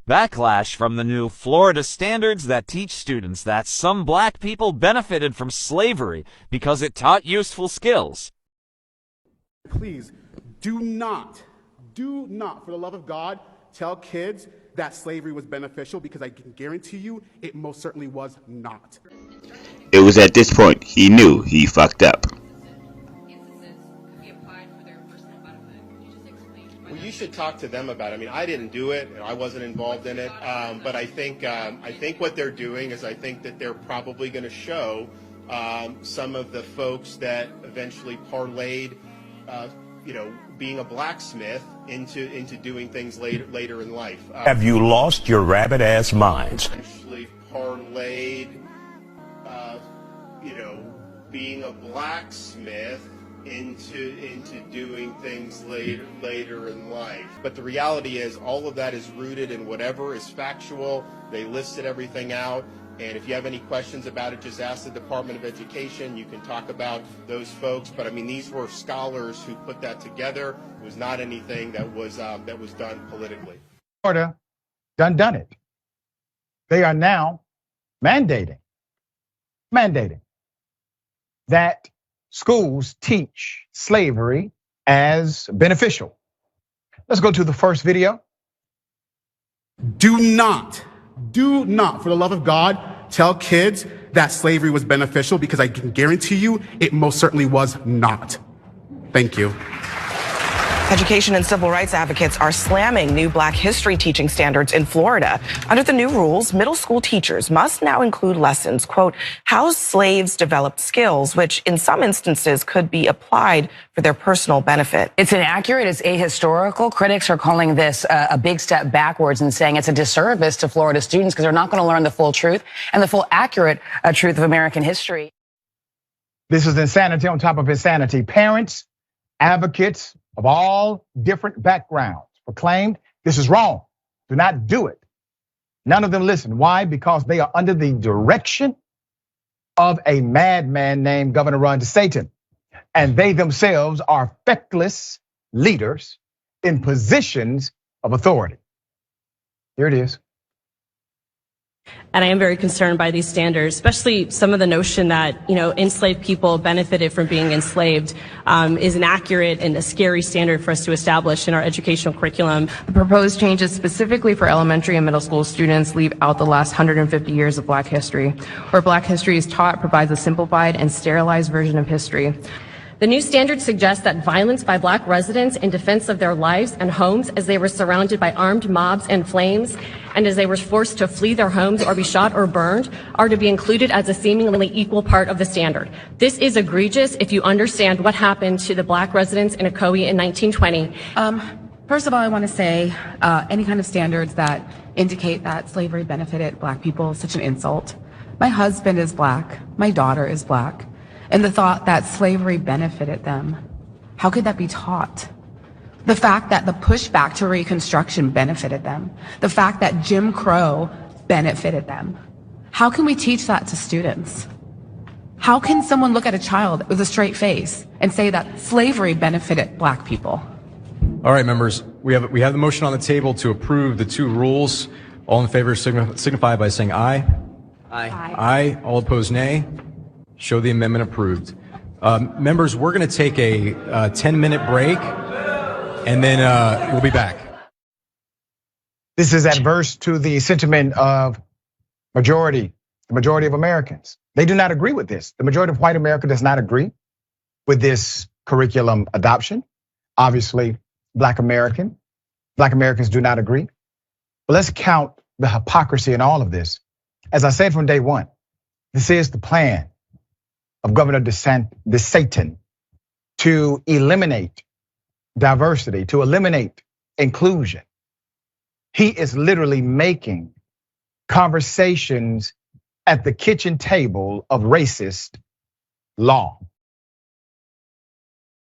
Backlash from the new Florida standards that teach students that some black people benefited from slavery because it taught useful skills. Please do not, for the love of God, tell kids that slavery was beneficial, because I can guarantee you it most certainly was not. It was at this point he knew he fucked up. Well, you should talk to them about it. I mean, I didn't do it, and I wasn't involved in it. But I think what they're doing is I think that they're probably going to show some of the folks that eventually parlayed, being a blacksmith into doing things later in life. Have you lost your rabbit-ass minds? Eventually parlayed, being a blacksmith into doing things later in life. But the reality is all of that is rooted in whatever is factual. They listed everything out. And if you have any questions about it, just ask the Department of Education. You can talk about those folks. But I mean, these were scholars who put that together. It was not anything that was done politically. Florida done it. They are now mandating that schools teach slavery as beneficial. Let's go to the first video. Do not, for the love of God, tell kids that slavery was beneficial, because I can guarantee you it most certainly was not. Thank you. Education and civil rights advocates are slamming new Black history teaching standards in Florida. Under the new rules, middle school teachers must now include lessons, quote, how slaves developed skills, which in some instances could be applied for their personal benefit. It's inaccurate, it's ahistorical. Critics are calling this a big step backwards and saying it's a disservice to Florida students because they're not going to learn the full truth and the full accurate truth of American history. This is insanity on top of insanity. Parents, advocates of all different backgrounds proclaimed this is wrong. Do not do it. None of them listen. Why? Because they are under the direction of a madman named Governor Ron DeSantis. And they themselves are feckless leaders in positions of authority. Here it is. And I am very concerned by these standards, especially some of the notion that, enslaved people benefited from being enslaved is an accurate and a scary standard for us to establish in our educational curriculum. The proposed changes specifically for elementary and middle school students leave out the last 150 years of Black history. Where Black history is taught provides a simplified and sterilized version of history. The new standards suggest that violence by Black residents in defense of their lives and homes as they were surrounded by armed mobs and flames, and as they were forced to flee their homes or be shot or burned, are to be included as a seemingly equal part of the standard. This is egregious if you understand what happened to the Black residents in Ocoee in 1920. First of all, I want to say any kind of standards that indicate that slavery benefited Black people is such an insult. My husband is Black. My daughter is Black. And the thought that slavery benefited them, how could that be taught? The fact that the pushback to Reconstruction benefited them, the fact that Jim Crow benefited them. How can we teach that to students? How can someone look at a child with a straight face and say that slavery benefited Black people? All right, members, we have the motion on the table to approve the two rules. All in favor signify by saying aye. Aye. Aye. All opposed, nay. Show the amendment approved. Members, we're going to take a 10-minute break, and then we'll be back. This is adverse to the sentiment of the majority of Americans. They do not agree with this. The majority of white America does not agree with this curriculum adoption. Obviously, Black Americans do not agree. But let's count the hypocrisy in all of this. As I said from day one, this is the plan of Governor DeSantis to eliminate diversity, to eliminate inclusion. He is literally making conversations at the kitchen table of racist law.